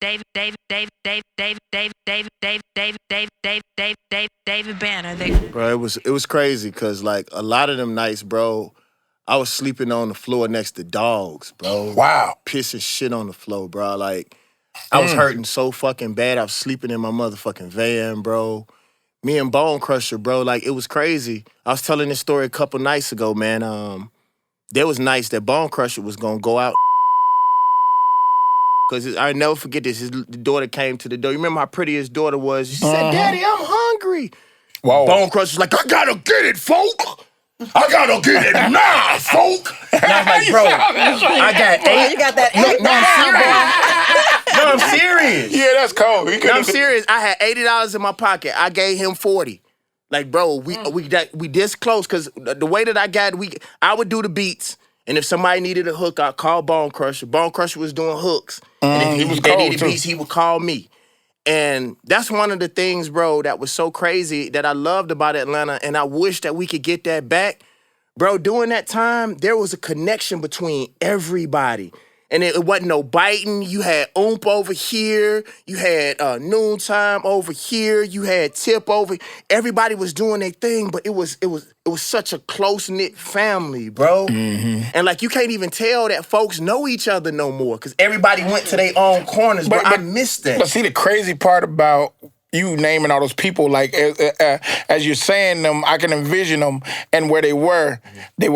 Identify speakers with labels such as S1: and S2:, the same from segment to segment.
S1: David Banner.
S2: Bro, it was crazy because like a lot of them nights, bro, I was sleeping on the floor next to dogs, bro.
S3: Wow.
S2: Pissing shit on the floor, bro. Like I was hurting so fucking bad. I was sleeping in my motherfucking van, bro. Me and Bone Crusher, bro, like it was crazy. I was telling this story a couple nights ago, man. There was nights that Bone Crusher was gonna go out. Cause I never forget this. The daughter came to the door. You remember how pretty his daughter was? She said, "Daddy, I'm hungry."
S3: Whoa.
S2: Bone Crusher's like, "I gotta get it, folk. I gotta get it now, folk." And I was like, "Bro, I got eight."
S4: You got that
S2: No, I'm serious.
S3: Yeah, that's cold.
S2: No, I'm serious. I had $80 in my pocket. I gave him 40. Like, bro, we this close because the way that I got, I would do the beats. And if somebody needed a hook, I'd call Bone Crusher. Bone Crusher was doing hooks. And if they needed beats, he would call me. And that's one of the things, bro, that was so crazy that I loved about Atlanta. And I wish that we could get that back. Bro, during that time, there was a connection between everybody. And it wasn't no biting. You had Oomp over here. You had Noontime over here. You had Tip over. Everybody was doing their thing, but it was such a close-knit family, bro. And like you can't even tell that folks know each other no more because everybody went to their own corners. But I missed that.
S3: But see, the crazy part about you naming all those people, like as you're saying them, I can envision them and where they were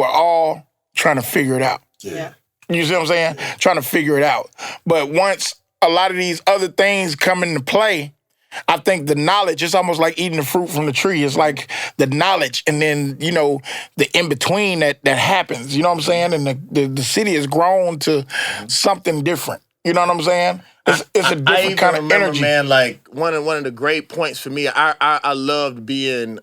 S3: all trying to figure it out.
S4: Yeah.
S3: You see what I'm saying? Trying to figure it out. But once a lot of these other things come into play, I think the knowledge, it's almost like eating the fruit from the tree. It's like the knowledge and then, you know, the in-between that happens. You know what I'm saying? And the city has grown to something different. You know what I'm saying? It's a different kind of energy.
S2: Man, like one of the great points for me, I loved being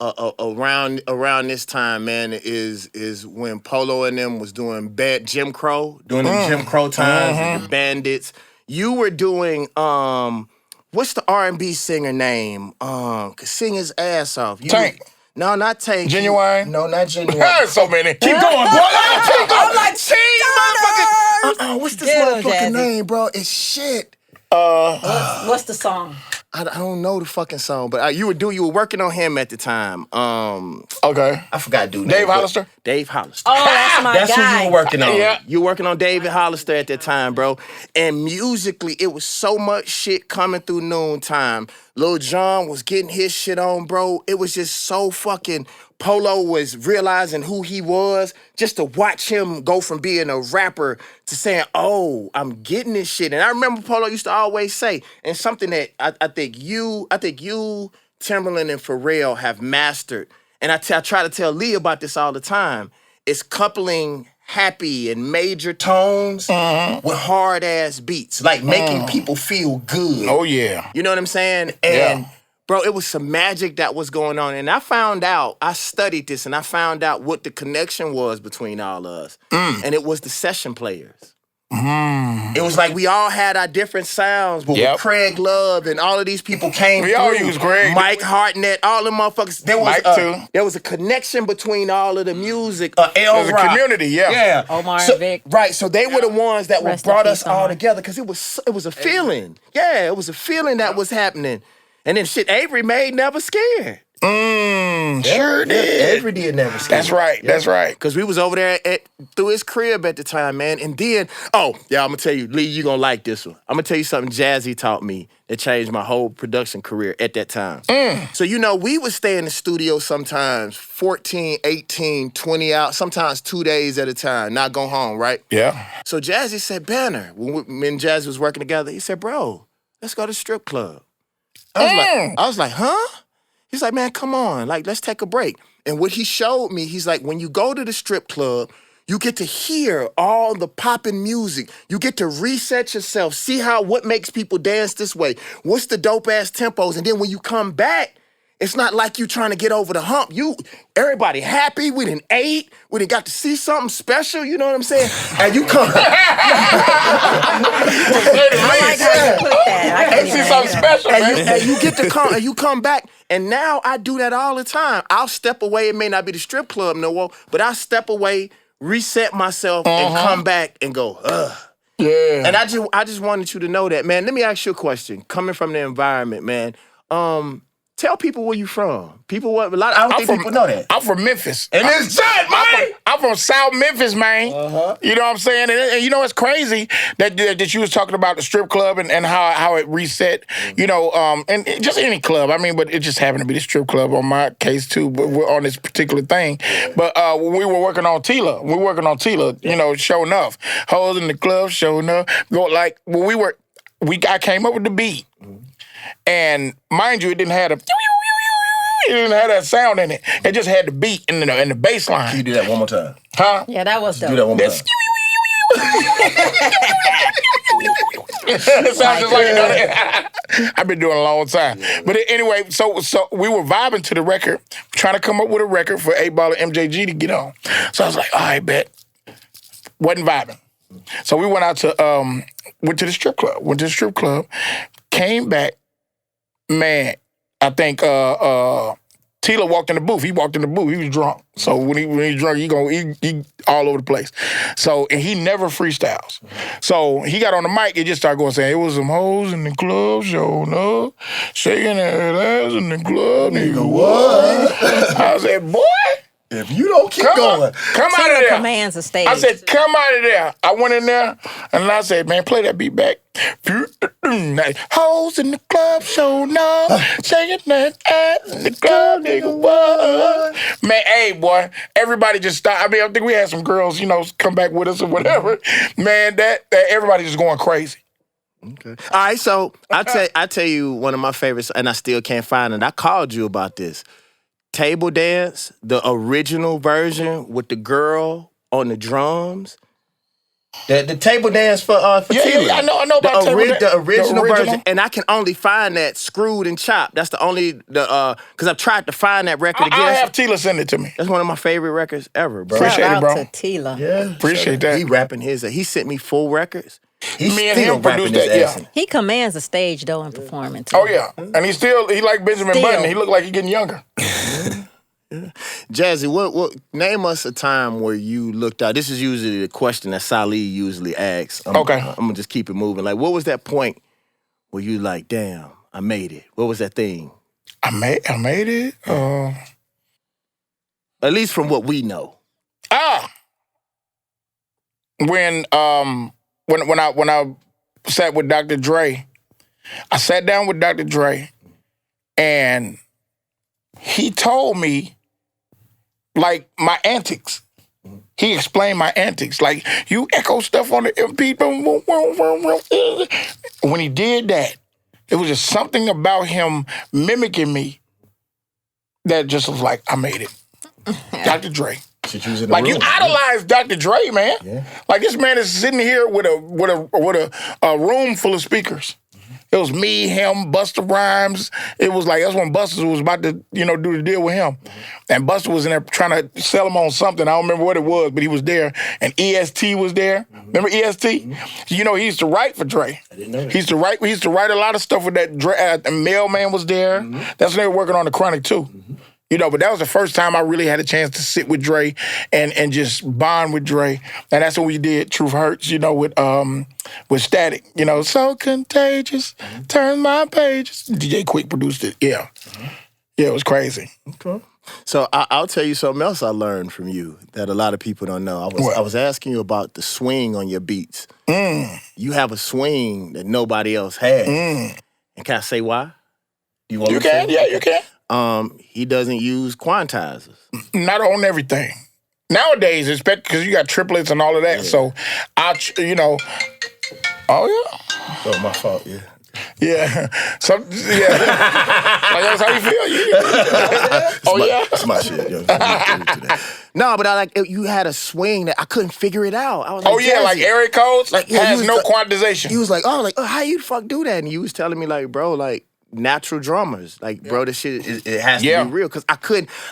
S2: around this time, man, is when Polo and them was doing bad Jim Crow, doing the Jim Crow times, and the Bandits. You were doing what's the R&B singer name? Could sing his ass off.
S3: Tank.
S2: No, not Tank.
S3: Genuine?
S2: No, not Genuine.
S3: There's so many.
S2: Keep going, bro. Keep going.
S3: I'm like, motherfucker.
S2: What's this
S4: Damn,
S2: motherfucking
S4: Jazzy.
S2: name, bro? It's shit.
S4: What's the song?
S2: I don't know the fucking song, but you were working on him at the time.
S3: Okay.
S2: I forgot dude.
S3: Dave Hollister?
S2: Dave Hollister.
S4: Oh, that's my
S2: That's
S4: guy.
S2: who you were working on.
S3: Yeah.
S2: You were working on David Hollister at that time, bro. And musically, it was so much shit coming through Noontime. Lil Jon was getting his shit on, bro. It was just so fucking... Polo was realizing who he was, just to watch him go from being a rapper to saying, "Oh, I'm getting this shit." And I remember Polo used to always say, and something that I think you, Timberland and Pharrell have mastered, and I try to tell Lee about this all the time, is coupling happy and major tones with hard ass beats, like making people feel good.
S3: Oh, yeah.
S2: You know what I'm saying? And bro, it was some magic that was going on. And I studied this and I found out what the connection was between all of us. And it was the session players. It was like we all had our different sounds, but when Craig Love and all of these people came
S3: We all used Craig.
S2: Mike Hartnett, all them motherfuckers. There was a connection between all of the music.
S3: There's a community,
S2: Yeah.
S4: Omar and Vic.
S2: Right, so they were the ones that
S4: Rest
S2: brought
S4: in
S2: us
S4: peace,
S2: all
S4: Omar.
S2: together because it was a feeling. Yeah, it was a feeling that was happening. And then shit, Avery made Never Scared.
S3: Sure did.
S2: Avery did Never Scared.
S3: That's right. That's right.
S2: Because we was over there through his crib at the time, man. And then, I'm going to tell you, Lee, you going to like this one. I'm going to tell you something Jazzy taught me that changed my whole production career at that time. So, we would stay in the studio sometimes 14, 18, 20 out, sometimes 2 days at a time, not go home, right?
S3: Yeah.
S2: So Jazzy said, Banner, when me and Jazzy was working together, he said, bro, let's go to the strip club. I was like, huh? He's like, man, come on. Like, let's take a break. And what he showed me, he's like, when you go to the strip club, you get to hear all the popping music. You get to reset yourself, see what makes people dance this way. What's the dope-ass tempos? And then when you come back, it's not like you trying to get over the hump. Everybody happy. We done ate. We done got to see something special. You know what I'm saying? And you come.
S4: I like how you put that. I
S3: See something special, man.
S2: And you get to come, and you come back. And now I do that all the time. I'll step away. It may not be the strip club no more, but I'll step away, reset myself, and come back and go, ugh.
S3: Yeah.
S2: And I just wanted you to know that, man. Let me ask you a question. Coming from the environment, man. Tell people where you from. People what? I don't think people know that.
S3: I'm from Memphis.
S2: And it's that, man.
S3: I'm from South Memphis, man. You know what I'm saying? And you know it's crazy that you was talking about the strip club and how it reset. You know, and just any club. I mean, but it just happened to be the strip club on my case too. But we're on this particular thing. But when we were working on Tila, you know, sure enough, hoes in the club, sure enough. Like when I came up with the beat. And mind you, it didn't have that sound in it. It just had the beat and the bass line.
S2: Can you do that one more time?
S3: Huh?
S4: Yeah, that was dope.
S2: Do that one more time.
S3: It sounds just like that. I've been doing it a long time. But anyway, so we were vibing to the record, trying to come up with a record for 8Ball and MJG to get on. So I was like, all right, bet. Wasn't vibing. So we went out to went to the strip club, came back. Man, I think Tila walked in the booth. He walked in the booth. He was drunk. So when he's drunk, he all over the place. So and he never freestyles. So he got on the mic and just started going saying, it was some hoes in the club showing up, shaking their ass in the club. Nigga, what? I said, boy.
S2: If you don't keep going,
S3: come out of there.
S4: Commands the stage.
S3: I said, come out of there. I went in there and I said, man, play that beat back. Hoes in the club showing up, shaking that ass in the club, nigga, what? Man, hey, boy, everybody just stopped. I mean, I think we had some girls, you know, come back with us or whatever. Man, that everybody just going crazy.
S2: Okay. All right, so I tell you one of my favorites, and I still can't find it. I called you about this. Table Dance, the original version with the girl on the drums. The table dance for Tila.
S3: Yeah, I know about
S2: the original version, and I can only find that screwed and chopped. That's the only because I've tried to find that record again.
S3: I'll have Tila send it to me.
S2: That's one of my favorite records ever, bro.
S3: Appreciate
S4: Shout
S3: it, bro.
S4: out to Tila.
S2: Yeah,
S3: Appreciate that.
S2: He rapping his. He sent me full records. He's
S3: Me and
S2: still
S3: him produced
S2: rapping his
S3: that,
S2: ass
S3: yeah.
S2: in.
S4: He commands the stage though in performing too.
S3: Oh yeah, and he like Benjamin
S4: Still.
S3: Button. He look like he getting younger.
S2: Jazzy, what name us a time where you looked out. This is usually the question that Salih usually asks.
S3: Okay.
S2: I'm gonna just keep it moving. Like, what was that point where you like, damn, I made it? What was that thing?
S3: I made it.
S2: At least from what we know.
S3: When I sat with Dr. Dre, I sat down with Dr. Dre, and he told me like my antics. He explained my antics. Like, you echo stuff on the MP. When he did that, it was just something about him mimicking me that just was like, I made it. Dr. Dre. Like, you idolize Dr. Dre, man.
S2: Yeah.
S3: Like, this man is sitting here with a room full of speakers. It was me, him, Busta Rhymes. It was like, that's when Busta was about to, do the deal with him. And Busta was in there trying to sell him on something. I don't remember what it was, but he was there. And EST was there. Remember EST? He used to write for Dre.
S2: I didn't know that.
S3: He used to write a lot of stuff with that Dre. The Mailman was there. That's when they were working on the Chronic too. But that was the first time I really had a chance to sit with Dre and just bond with Dre. And that's when we did Truth Hurts, with Static. So contagious, turn my pages. DJ Quick produced it. Yeah. Yeah, it was crazy.
S2: Okay. So I'll tell you something else I learned from you that a lot of people don't know. I was asking you about the swing on your beats. You have a swing that nobody else has. And can I say why?
S3: You can, yeah, you can.
S2: He doesn't use quantizers.
S3: Not on everything. Nowadays, especially because you got triplets and all of that. Yeah. So, oh yeah.
S2: Oh, my fault, yeah.
S3: Yeah. Like, that's how you feel? Yeah.
S2: That's my shit. Yo. No, but you had a swing that I couldn't figure it out. I was like,
S3: like Eric Codes has no quantization.
S2: He was like, how you fuck do that? And he was telling me like, bro, like, natural drummers. Like, bro, this shit, it has to be real. Because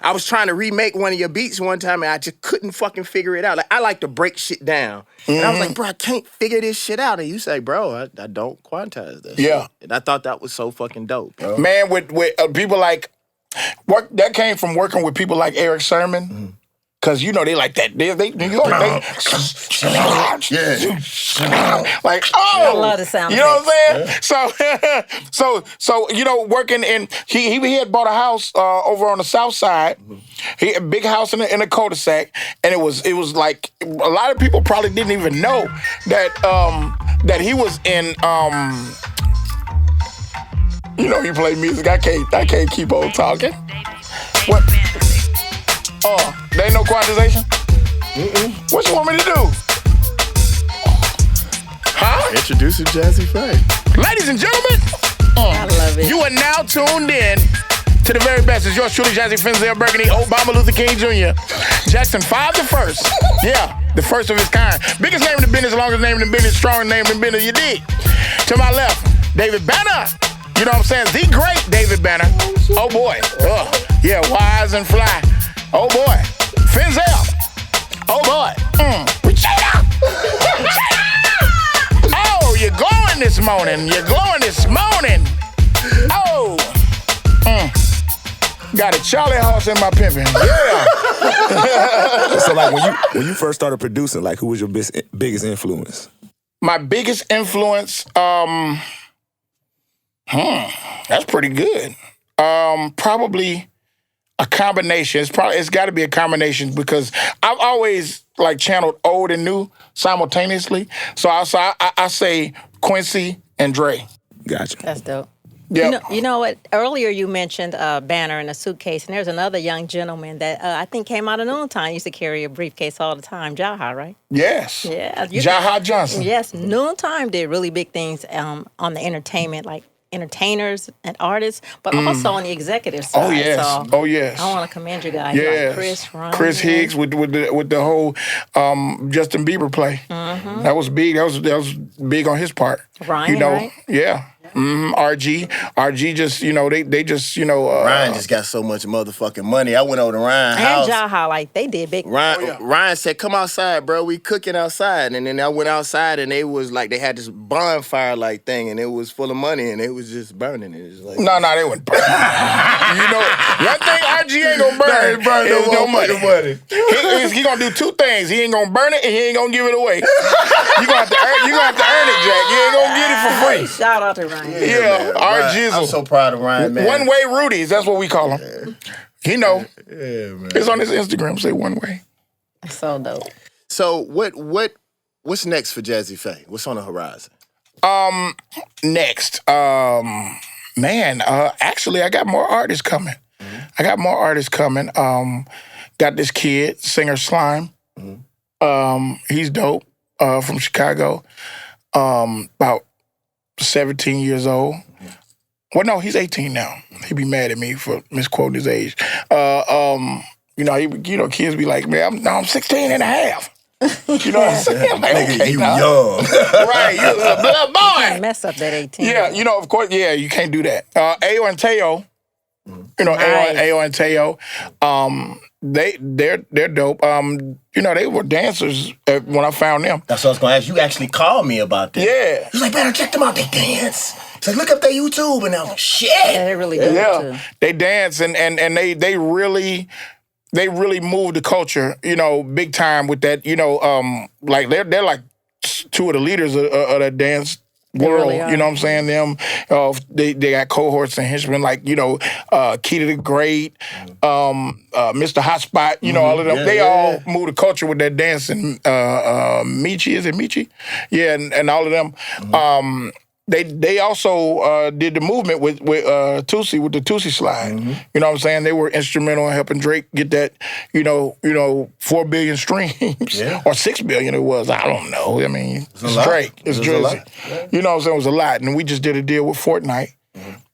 S2: I was trying to remake one of your beats one time and I just couldn't fucking figure it out. Like, I like to break shit down. And I was like, bro, I can't figure this shit out. And you say, bro, I don't quantize this.
S3: Yeah.
S2: Shit. And I thought that was so fucking dope, bro.
S3: Man, with people like, that came from working with people like Eric Sermon. Cause you know they like that. They New York. Like
S4: I love the sound
S3: You know what I'm saying? So you know, working in he had bought a house over on the south side. He a big house in a cul-de-sac, and it was like a lot of people probably didn't even know that he was in you know, he played music. I can't keep on talking. What? There ain't no quantization? What you want me to do? Huh?
S2: Introducing Jazze Pha.
S3: Ladies and gentlemen,
S4: I love it.
S3: you are now tuned in to the very best. It's yours truly, Jazzy Finzel Burgundy, Obama Luther King Jr. Jackson 5 the first. Yeah, the first of his kind. Biggest name in the business, longest name in the business, strongest name in the business, you dig. To my left, David Banner. You know what I'm saying? The great David Banner. Oh boy. Yeah, wise and fly. Oh boy. Finzel. Oh boy. Regina. Oh, you're glowing this morning. You're glowing this morning. Oh. Got a Charlie horse in my pimping. Yeah.
S5: So like when you first started producing, like who was your biggest influence?
S3: My biggest influence, that's pretty good. Probably a combination. It's got to be a combination because I've always like channeled old and new simultaneously. So I say Quincy and Dre.
S5: Gotcha.
S4: That's dope.
S3: Yeah.
S4: You know what? Earlier you mentioned Banner in a suitcase, and there's another young gentleman that I think came out of Noontime. Used to carry a briefcase all the time. Jazze Pha, right?
S3: Yes.
S4: Yeah.
S3: Jazze Johnson.
S4: Yes. Noontime did really big things on the entertainment, like entertainers and artists, but also on the executive side.
S3: Oh yes.
S4: So
S3: Oh yes.
S4: I want to commend you guys.
S3: Yes.
S4: Like
S3: Chris Higgs with the whole Justin Bieber play. That was big. That was big on his part.
S4: Ryan,
S3: you know.
S4: right?
S3: Yeah. RG just, you know, they just, you know.
S2: Ryan just got so much motherfucking money. I went over to Ryan's house.
S4: And Jazze Pha, like they did big.
S2: Ryan said, "Come outside, bro. We cooking outside." And then I went outside, and they was like, they had this bonfire like thing, and it was full of money, and it was just burning. It was like,
S3: No, they wouldn't burn. You know, one thing RG ain't gonna burn is no money. He gonna do two things. He ain't gonna burn it, and he ain't gonna give it away. You gonna have to earn it, Jack. You ain't gonna get it for free.
S4: Shout out to Ryan.
S3: Yeah,
S2: Ryan, I'm so proud of Ryan, man.
S3: One way Rudy's, that's what we call him. He know.
S2: Yeah, man.
S3: It's on his Instagram. Say one way.
S4: So dope.
S2: So what's next for Jazze Pha? What's on the horizon?
S3: Next, actually, I got more artists coming. Got this kid, singer Slime. He's dope. From Chicago. About 17 years old. Well, no, he's 18 now. He'd be mad at me for misquoting his age. You know, kids be like, man, I'm 16 and a half. You know what I'm saying? I'm like, okay,
S2: you
S3: young. Right, you a little boy.
S4: Mess up that 18.
S3: Yeah, you know, of course, yeah, you can't do that. Ayo and Teo, you know,
S4: Nice.
S3: Ayo and Teo, they're dope. You know, they were dancers when I found them.
S2: That's what I was gonna ask. You actually called me about that.
S3: Yeah.
S2: You was like, "Better check them out. They dance." It's like, look up their YouTube, and I'm like, shit.
S4: Yeah, they're really good too.
S3: They dance and they really move the culture, you know, big time with that, you know, like they're like two of the leaders of that dance world,
S4: really are.
S3: you know what I'm saying? Them, they got cohorts and henchmen like, you know, Key to the Great, Mr. Hotspot, you know, all of them. They all move the culture with that dancing. Michi, is it Michi? Yeah, and all of them. They also did the movement with Tootsie, with the Tootsie slide. You know what I'm saying? They were instrumental in helping Drake get that, you know, 4 billion streams or 6 billion it was. I don't know. I mean, it's Drake, it's Jersey. You know what I'm saying? It was a lot, and we just did a deal with Fortnite.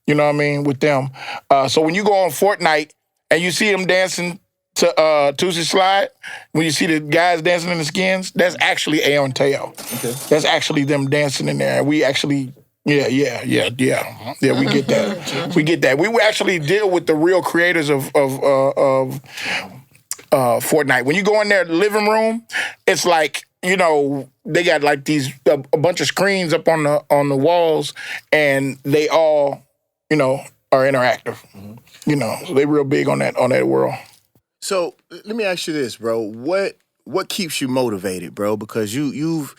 S3: You know what I mean, with them. So when you go on Fortnite and you see them dancing to Tootsie Slide, when you see the guys dancing in the skins, that's actually Ayo and Teo. Okay. That's actually them dancing in there. We actually. Yeah. We get that. We get that. We would actually deal with the real creators of Fortnite. When you go in their living room, it's like, you know, they got like these a bunch of screens up on the walls, and they all, you know, are interactive. You know, so they real big on that world.
S2: So let me ask you this, bro. What keeps you motivated, bro? Because you've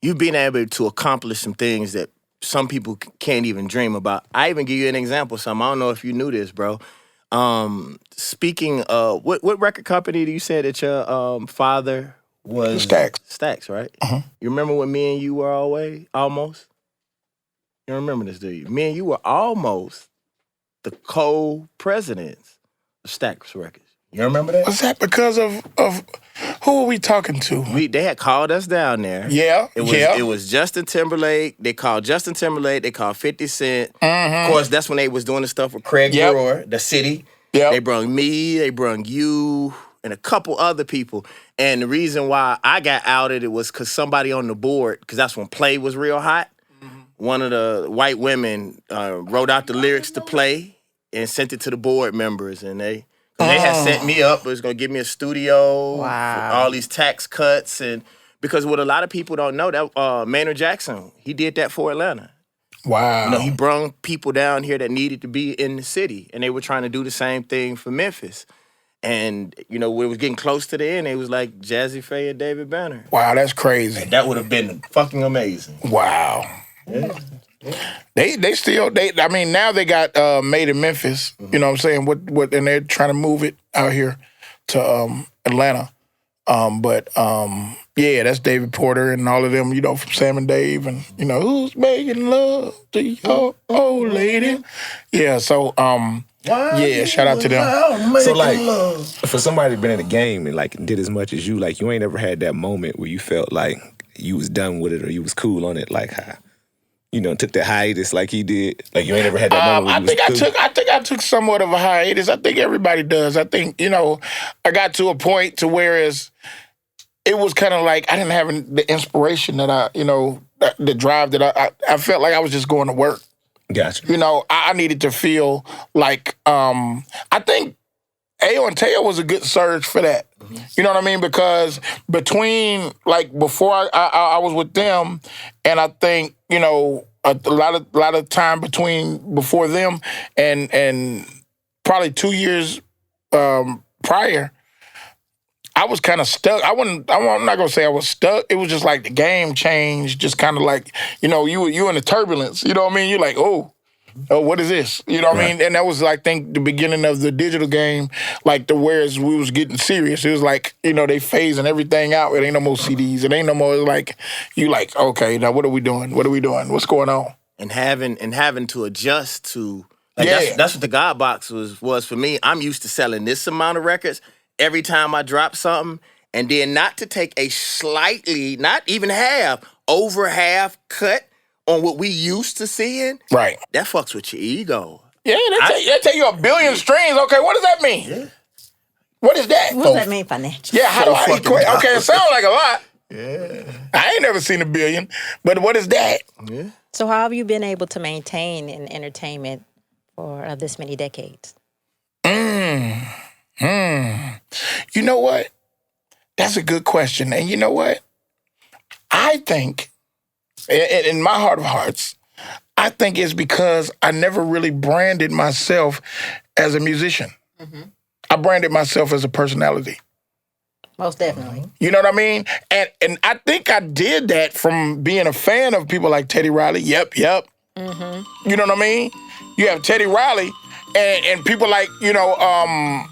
S2: been able to accomplish some things that some people can't even dream about. I even give you an example. Some I don't know if you knew this, bro. Speaking of what record company do you say that your father was?
S3: Stax.
S2: Stax, right? You remember when me and you were almost? You remember this, do you? Me and you were almost the co-presidents of Stax Records. You remember that?
S3: Was that because of who are we talking to?
S2: They had called us down there.
S3: Yeah,
S2: It was Justin Timberlake. They called Justin Timberlake. They called 50 Cent. Of course, that's when they was doing the stuff with Craig Brewer, The City.
S3: Yep.
S2: They brung me. They brung you and a couple other people. And the reason why I got outed, it was because somebody on the board, because that's when Play was real hot. One of the white women wrote out the lyrics to Play and sent it to the board members. And they had set me up. It was going to give me a studio.
S4: Wow.
S2: For all these tax cuts. And because what a lot of people don't know, that Maynard Jackson, he did that for Atlanta.
S3: Wow.
S2: You know, he brung people down here that needed to be in the city. And they were trying to do the same thing for Memphis. And, you know, when it was getting close to the end, it was like Jazze Pha and David Banner.
S3: Wow, that's crazy.
S2: That would have been fucking amazing.
S3: Wow.
S2: Yeah.
S3: They still I mean now they got Made in Memphis, you know what I'm saying? What and they're trying to move it out here to Atlanta. Yeah, that's David Porter and all of them, you know, from Sam and Dave and you know, who's making love to your old lady? Yeah, so yeah, shout out to them.
S5: So like, for somebody been in the game and like did as much as you, like you ain't ever had that moment where you felt like you was done with it or you was cool on it, like how, you know, took the hiatus like he did. Like you ain't ever had that moment where
S3: I think I took somewhat of a hiatus. I think everybody does. I think, you know, I got to a point to whereas it was kind of like I didn't have the inspiration that I, you know, the drive that I felt like I was just going to work.
S5: Gotcha.
S3: You know, I needed to feel like, I think Ayo and Teo was a good surge for that. You know what I mean? Because between, like, before I was with them, and I think, you know, a lot of time before them and probably 2 years prior, I was kind of stuck. I'm not gonna say I was stuck. It was just like the game changed, just kind of like, you know, you in the turbulence. You know what I mean? You're like, oh, what is this? You know what I mean? And that was, I think, the beginning of the digital game, like the whereas we was getting serious. It was like, you know, they phasing everything out. It ain't no more CDs. It ain't no more like, you like, okay, now what are we doing? What are we doing? What's going on?
S2: And having to adjust to, like, that's what the God Box was for me. I'm used to selling this amount of records every time I drop something, and then not to take a slightly, not even half, over half cut on what we used to seeing,
S3: right?
S2: That fucks with your ego.
S3: Yeah, they tell you 1 billion streams. Okay, what does that mean?
S2: Yeah.
S3: What is that?
S4: What does that mean financially?
S3: Yeah, how do I equate? Okay, it sounds like a lot.
S2: Yeah.
S3: I ain't never seen 1 billion, but what is that?
S2: Yeah.
S4: So how have you been able to maintain in entertainment for this many decades?
S3: You know what? That's a good question. And you know what? I think, in my heart of hearts, I think it's because I never really branded myself as a musician. I branded myself as a personality.
S4: Most definitely.
S3: You know what I mean? And I think I did that from being a fan of people like Teddy Riley. Yep. You know what I mean? You have Teddy Riley and people like, you know,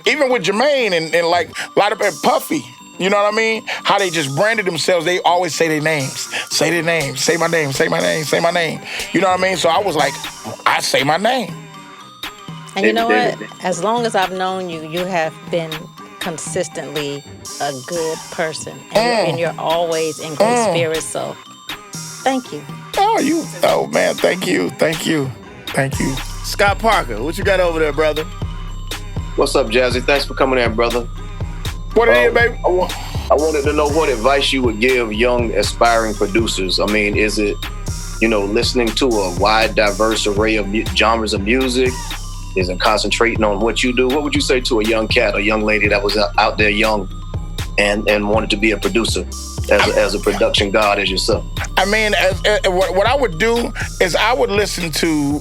S3: even with Jermaine and like a lot of Puffy. You know what I mean? How they just branded themselves. They always say their names. Say their names. Say my name. Say my name. Say my name. You know what I mean? So I was like, I say my name.
S4: And you know what? As long as I've known you, you have been consistently a good person. And you're always in good spirits. So thank you.
S3: Oh, man. Thank you.
S2: Scott Parker, what you got over there, brother?
S6: What's up, Jazzy? Thanks for coming in, brother.
S3: What it is, baby?
S6: I wanted to know what advice you would give young aspiring producers. I mean, is it, you know, listening to a wide, diverse array of genres of music? Is it concentrating on what you do? What would you say to a young cat, a young lady that was out there young and wanted to be a producer as a production god as yourself?
S3: I mean, what I would do is I would listen to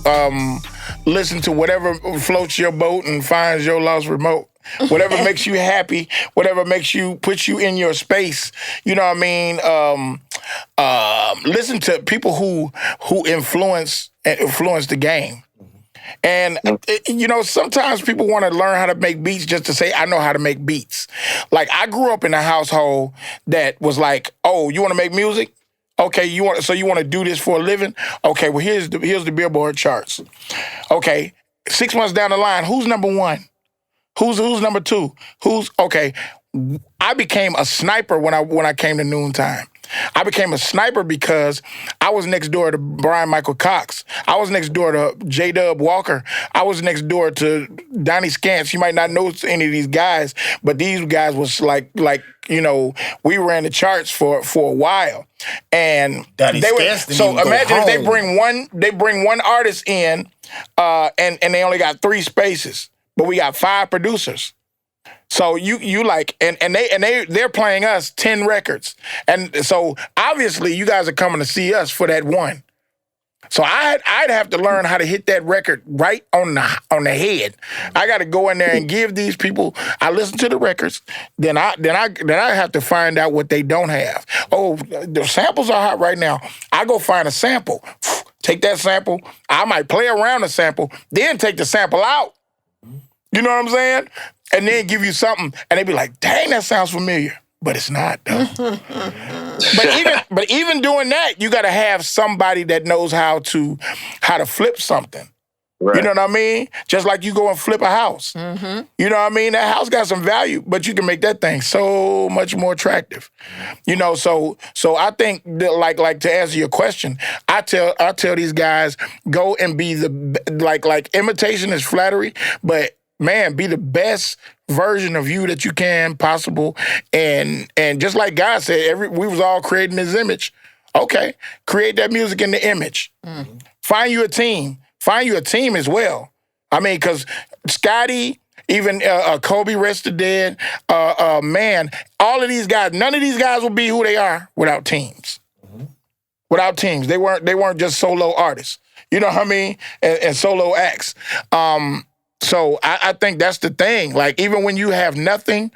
S3: whatever floats your boat and finds your lost remote. whatever makes you happy, whatever puts you in your space. You know what I mean? Listen to people who influence the game. And, sometimes people want to learn how to make beats just to say, I know how to make beats. Like, I grew up in a household that was like, oh, you want to make music? Okay, you want to do this for a living? Okay, well, here's the Billboard charts. Okay, 6 months down the line, who's number one? Who's number two? Okay? I became a sniper when I came to Noontime. I became a sniper because I was next door to Brian Michael Cox. I was next door to J-Dub Walker. I was next door to Donnie Scantz. You might not know any of these guys, but these guys was like we ran the charts for a while. And
S2: Donnie Scantz didn't even
S3: imagine
S2: go
S3: if
S2: home.
S3: they bring one artist in, and they only got 3 spaces, but we got 5 producers. So you like and they're playing us 10 records. And so obviously you guys are coming to see us for that one. So I'd have to learn how to hit that record right on the head. I got to go in there and give these people. I listen to the records, then I have to find out what they don't have. Oh, the samples are hot right now. I go find a sample. Take that sample. I might play around the sample, then take the sample out. You know what I'm saying? And then give you something, and they be like, "Dang, that sounds familiar," but it's not though. but even doing that, you got to have somebody that knows how to flip something. Right. You know what I mean? Just like you go and flip a house. Mm-hmm. You know what I mean? That house got some value, but you can make that thing so much more attractive. So I think that like to answer your question, I tell these guys, go and be like imitation is flattery, but man, be the best version of you that you can possible. And just like God said, we was all creating His image. Okay, create that music in the image. Mm-hmm. Find you a team. Find you a team as well. I mean, because Scotty, even Kobe rested dead, man, all of these guys, none of these guys will be who they are without teams. Mm-hmm. Without teams. They weren't just solo artists. You know what I mean? And solo acts. So I think that's the thing. Like, even when you have nothing,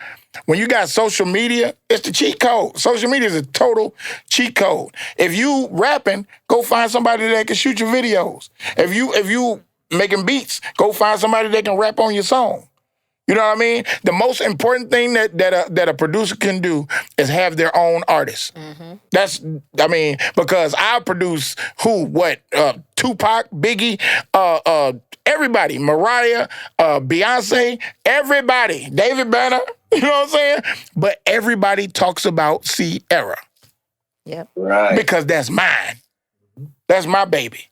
S3: when you got social media, it's the cheat code. Social media is a total cheat code. If you rapping, go find somebody that can shoot your videos. If you making beats, go find somebody that can rap on your song. You know what I mean? The most important thing that a producer can do is have their own artist. Mm-hmm. Because I produce Tupac, Biggie, everybody, Mariah, Beyonce, everybody, David Banner, you know what I'm saying? But everybody talks about Ciara.
S4: Yep.
S6: Right.
S3: Because that's mine. That's my baby.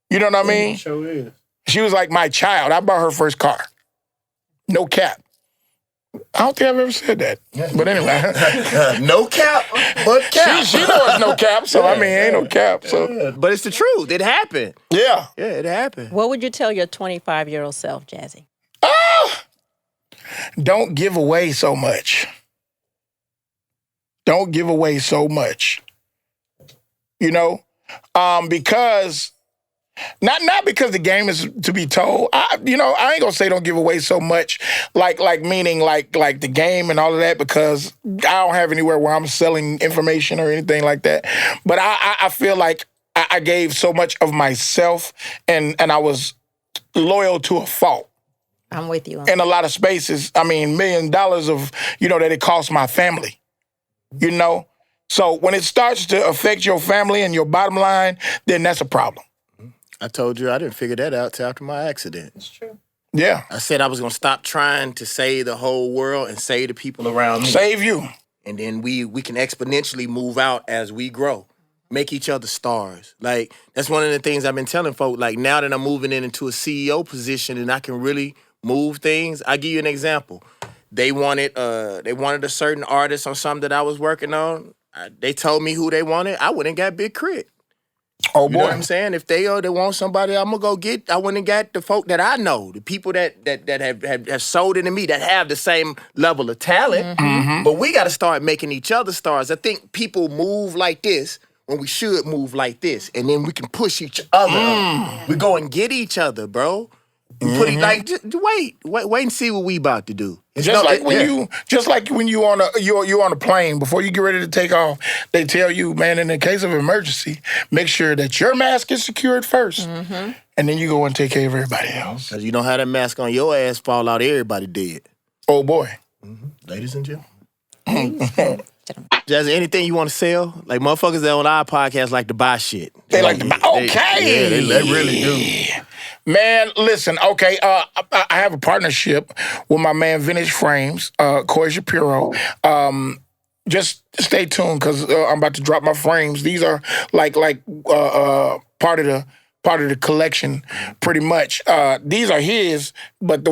S3: You know what I mean?
S2: Sure is.
S3: She was like my child. I bought her first car. No cap. I don't think I've ever said that. But anyway.
S2: No cap, but cap.
S3: She knows it's no cap, so ain't no cap. So.
S2: But it's the truth. It happened.
S3: Yeah.
S2: Yeah, it happened.
S4: What would you tell your 25-year-old self, Jazze?
S3: Don't give away so much. Don't give away so much. Because... Not because the game is to be told. I ain't gonna say don't give away so much, like meaning like the game and all of that, because I don't have anywhere where I'm selling information or anything like that. But I feel like I gave so much of myself and I was loyal to a fault.
S4: I'm with you.
S3: In a lot of spaces, $1 million of that it cost my family. So when it starts to affect your family and your bottom line, then that's a problem.
S2: I told you I didn't figure that out till after my accident.
S4: It's true.
S3: Yeah.
S2: I said I was going to stop trying to save the whole world and save the people around me.
S3: Save you.
S2: And then we can exponentially move out as we grow. Make each other stars. Like, that's one of the things I've been telling folk. Like, now that I'm moving into a CEO position and I can really move things, I'll give you an example. They wanted a certain artist on something that I was working on. They told me who they wanted. I went and got Big Crit.
S3: Oh, boy.
S2: You know what I'm saying? If they want somebody, I'm going to go get, I went and got the folk that I know, the people that have sold into me, that have the same level of talent. Mm-hmm. But we got to start making each other stars. I think people move like this when we should move like this. And then we can push each other up. We go and get each other, bro. You put it like, just wait and see what we about to do.
S3: Just like when you on a plane, before you get ready to take off, they tell you, man, in the case of emergency, make sure that your mask is secured first. And then you go and take care of everybody else.
S2: Because you don't have that mask on your ass, fall out, everybody dead.
S3: Oh, boy.
S2: Ladies and gentlemen. Jazze, anything you want to sell? Like, motherfuckers that on our podcast like to buy shit.
S3: They like to buy. Okay.
S2: They really do.
S3: Man, listen, okay, I have a partnership with my man Vintage Frames, Corey Shapiro. Just stay tuned because I'm about to drop my frames. These are like part of the collection, pretty much. These are his, but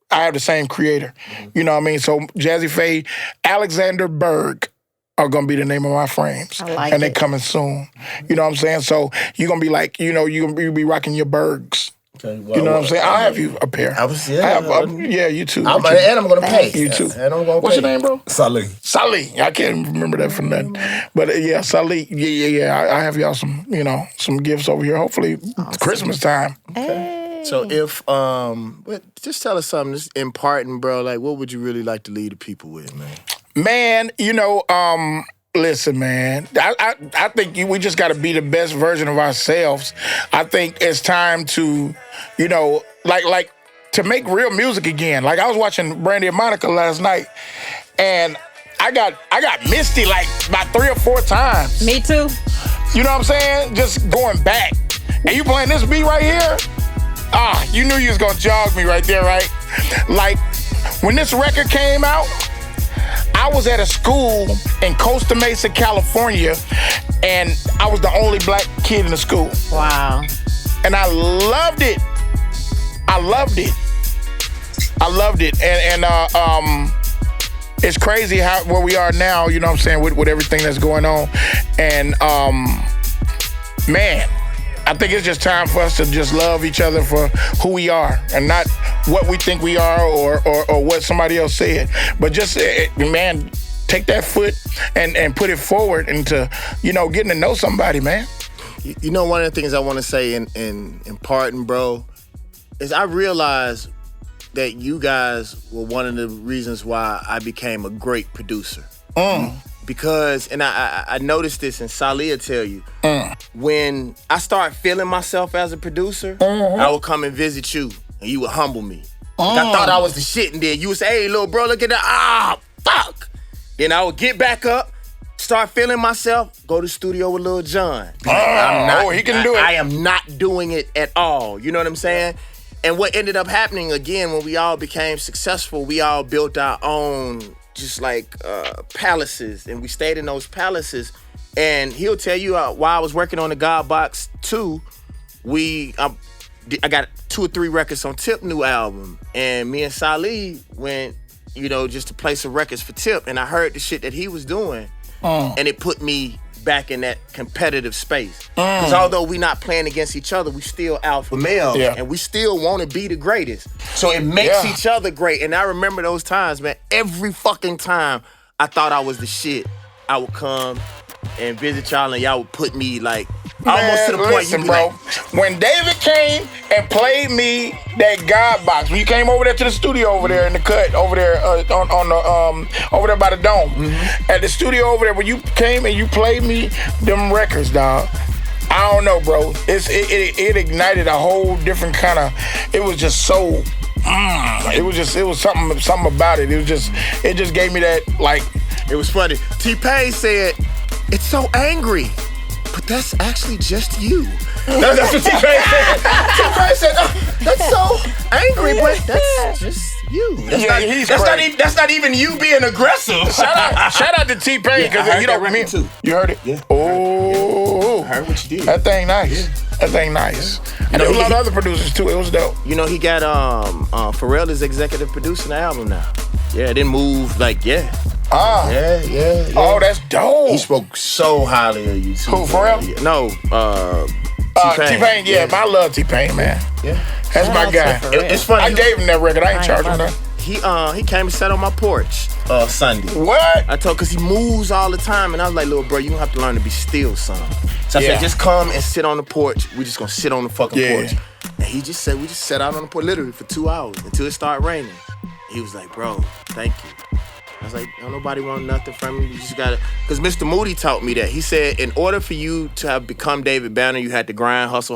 S3: I have the same creator. You know what I mean? So Jazze Pha, Alexander Berg are gonna be the name of my frames.
S4: I like
S3: and they're
S4: it.
S3: coming soon. You know what I'm saying? So you're gonna be like, you'll be rocking your Bergs.
S2: Okay,
S3: You know what I'm saying? I'll have you a pair. You too.
S2: And I'm gonna pay.
S3: You too.
S2: And I'm gonna
S3: What's
S2: pay.
S3: your name, bro?
S5: Salih.
S3: Salih. I can't remember that from nothing. But Salih. Yeah. I have y'all some gifts over here. Hopefully Christmas time.
S2: So if just tell us something just imparting, bro. Like, what would you really like to lead the people with, man?
S3: Man, listen, man. I think we just got to be the best version of ourselves. I think it's time to, like to make real music again. Like I was watching Brandy and Monica last night, and I got misty like about 3 or 4 times.
S4: Me too.
S3: You know what I'm saying? Just going back. And you playing this beat right here? You knew you was gonna jog me right there, right? Like when this record came out, I was at a school in Costa Mesa, California, and I was the only black kid in the school.
S4: Wow.
S3: And I loved it. And it's crazy where we are now, you know what I'm saying, with everything that's going on. And man, I think it's just time for us to just love each other for who we are and not what we think we are or what somebody else said. But just, man, take that foot and put it forward into, getting to know somebody, man.
S2: One of the things I want to say in parting, bro, is I realized that you guys were one of the reasons why I became a great producer. Because, and I noticed this, and Salih will tell you, when I start feeling myself as a producer, I would come and visit you, and you would humble me. Like I thought I was the shit, and then you would say, hey, little bro, look at that, fuck. Then I would get back up, start feeling myself, go to the studio with Lil Jon.
S3: He can do it.
S2: I am not doing it at all, you know what I'm saying? And what ended up happening, again, when we all became successful, we all built our own just like palaces, and we stayed in those palaces. And he'll tell you while I was working on the God Box 2, I got 2 or 3 records on Tip new album, and me and Salih went, just to play some records for Tip, and I heard the shit that he was doing, and it put me back in that competitive space. Because although we not playing against each other, we still alpha males, and we still want to be the greatest. So it makes each other great. And I remember those times, man. Every fucking time I thought I was the shit, I would come and visit y'all, and y'all would put me like almost to the point.
S3: Listen, bro. When David came and played me that God Box, when you came over there to the studio over there in the cut over there over there by the dome, at the studio over there, when you came and you played me them records, dog. I don't know, bro. It ignited a whole different kind of. It was just so. It was something about it. It just gave me that like.
S2: It was funny. T-Pain said, "It's so angry, but that's actually just you." That's what T-Pain said. T-Pain said, "That's so angry, but that's just you." That's not even you being aggressive.
S3: Shout out to T-Pain because you know
S2: too.
S3: You heard it?
S2: Yeah.
S3: Oh,
S2: I heard what you did.
S3: that thing nice. That thing nice. I know a lot of other producers too. It was dope.
S2: He got Pharrell is executive producing the album now. Yeah, it didn't move like Yeah.
S3: Oh, that's dope.
S2: He spoke so highly of you too.
S3: Who, Pharrell?
S2: Yeah. No,
S3: T-Pain, yeah, I love T-Pain, man.
S2: Yeah.
S3: That's my guy.
S2: It's funny.
S3: I gave him that record. I ain't charging him that.
S2: He came and sat on my porch Sunday.
S3: What?
S2: I told, cause he moves all the time, and I was like, little bro, you gonna have to learn to be still, son. So I said, just come and sit on the porch. We just gonna sit on the fucking porch. And he just said, we just sat out on the porch literally for 2 hours until it started raining. He was like, bro, thank you. I was like, don't nobody want nothing from you. You just gotta, because Mr. Moody taught me that. He said, in order for you to have become David Banner, you had to grind, hustle.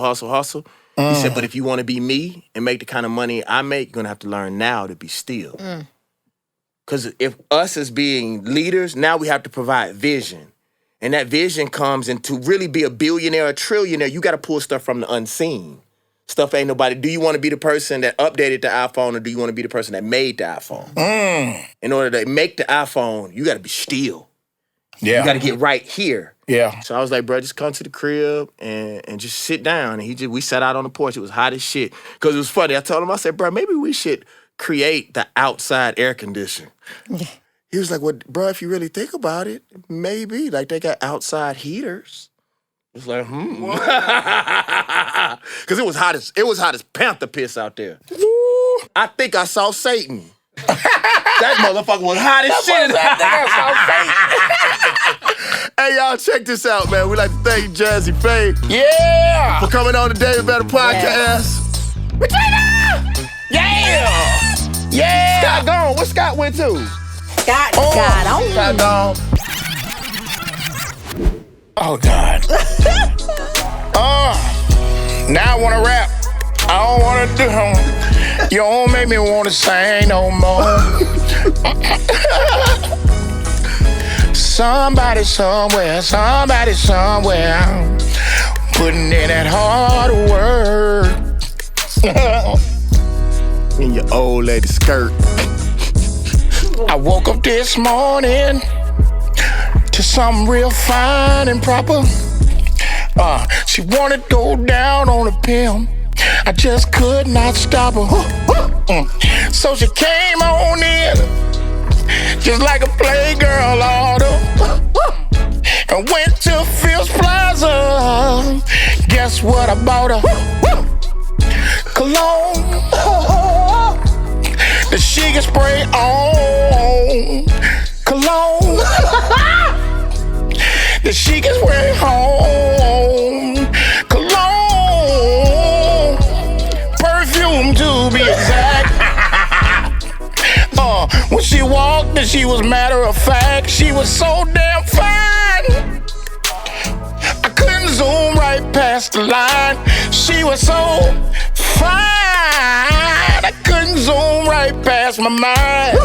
S2: He said, but if you want to be me and make the kind of money I make, you're gonna have to learn now to be still. Because if us as being leaders, now we have to provide vision. And that vision comes, and to really be a billionaire or trillionaire, you gotta pull stuff from the unseen. Stuff ain't nobody. Do you want to be the person that updated the iPhone, or do you want to be the person that made the iPhone? In order to make the iPhone, you got to be still.
S3: Yeah.
S2: You got to get right here.
S3: Yeah.
S2: So I was like, bro, just come to the crib and just sit down. And we sat out on the porch. It was hot as shit. Because it was funny. I told him, I said, bro, maybe we should create the outside air conditioner. He was like, well, bro, if you really think about it, maybe. Like, they got outside heaters. It's like, Because it was hot as panther piss out there. Woo. I think I saw Satan. That motherfucker was hot as shit. Hey, y'all, check this out, man. We'd like to thank Jazze Pha for coming on the David Banner podcast. Yeah! Scott gone. Where Scott went to?
S4: Scott on.
S2: Scott gone.
S3: Oh, God. Now I want to rap. I don't want to do You don't make me want to sing no more. Somebody somewhere, putting in that hard work.
S2: In your old lady skirt.
S3: I woke up this morning to something real fine and proper. She wanted to go down on a pimp. I just could not stop her. So she came on in, just like a playgirl order, and went to Phil's Plaza. Guess what I bought her? Cologne. The she can spray on. Cologne. That she can spray on. Cologne. Perfume to be exact. When she walked, and she was matter of fact. She was so damn fine. I couldn't zoom right past the line. She was so fine. I couldn't zoom right past my mind.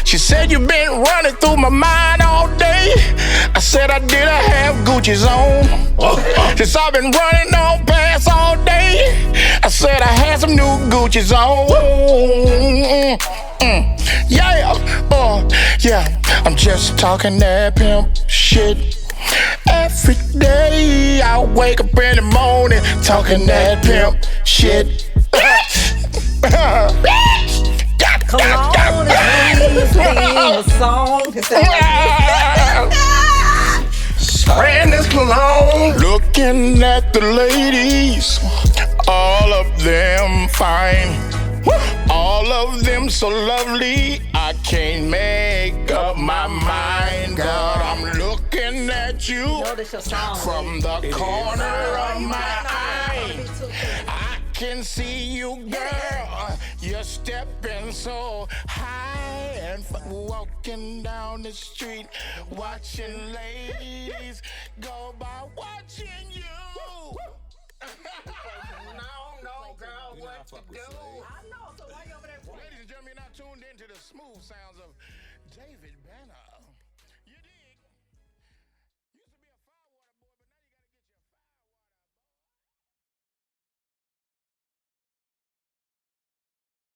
S3: She said, you been running through my mind all day. I said, I did. I have Gucci's on. Since I've been running on past all day. I said, I had some new Gucci's on. Yeah, I'm just talking that pimp shit. Every day I wake up in the morning talking that pimp shit.
S4: Come on, it's a song.
S2: Spraying this cologne.
S3: Looking at the ladies, all of them fine. All of them so lovely, I can't make up my mind. God, I'm looking at you from the corner of my eye. I can see you, girl. You're stepping so high and walking down the street, watching ladies go by, watching you. No, girl, what to do? I know, so why you over there? Ladies and gentlemen, you're not tuned into the smooth sounds of David Banner.